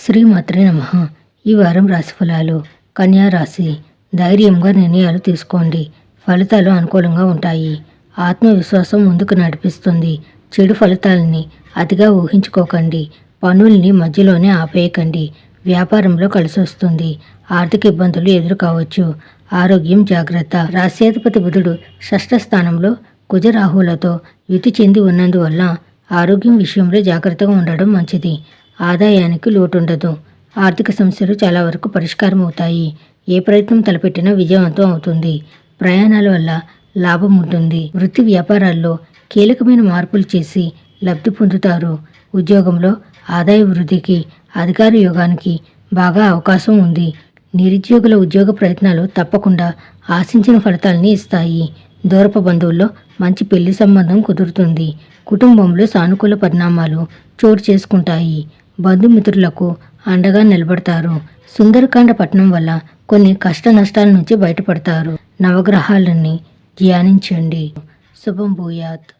శ్రీమాత్రే నమః. ఈ వారం రాశిఫలాలు. కన్యా రాశి. ధైర్యంగా నిర్ణయాలు తీసుకోండి. ఫలితాలు అనుకూలంగా ఉంటాయి. ఆత్మవిశ్వాసం ముందుకు నడిపిస్తుంది. చెడు ఫలితాలని అతిగా ఊహించుకోకండి. పనుల్ని మధ్యలోనే ఆపేయకండి. వ్యాపారంలో కలిసి వస్తుంది. ఆర్థిక ఇబ్బందులు ఎదురు కావచ్చు. ఆరోగ్యం జాగ్రత్త. రాశ్యాధిపతి బుధుడు షష్ఠ స్థానంలో కుజరాహులతో యుతి చెంది ఉన్నందువల్ల ఆరోగ్యం విషయంలో జాగ్రత్తగా ఉండడం మంచిది. ఆదాయానికి లోటుండదు. ఆర్థిక సమస్యలు చాలా వరకు పరిష్కారం అవుతాయి. ఏ ప్రయత్నం తలపెట్టినా విజయవంతం అవుతుంది. ప్రయాణాల వల్ల లాభం ఉంటుంది. వృత్తి వ్యాపారాల్లో కీలకమైన మార్పులు చేసి లబ్ధి పొందుతారు. ఉద్యోగంలో ఆదాయ వృద్ధికి, అధికార యోగానికి బాగా అవకాశం ఉంది. నిరుద్యోగుల ఉద్యోగ ప్రయత్నాలు తప్పకుండా ఆశించిన ఫలితాలని ఇస్తాయి. దూరపు బంధువుల్లో మంచి పెళ్లి సంబంధం కుదురుతుంది. కుటుంబంలో సానుకూల పరిణామాలు చోటు చేసుకుంటాయి. బంధుమిత్రులకు అండగా నిలబడతారు. సుందరకాండ పఠనం వల్ల కొన్ని కష్ట నష్టాల నుంచి బయటపడతారు. నవగ్రహాలని ధ్యానించండి. శుభం భూయాత్.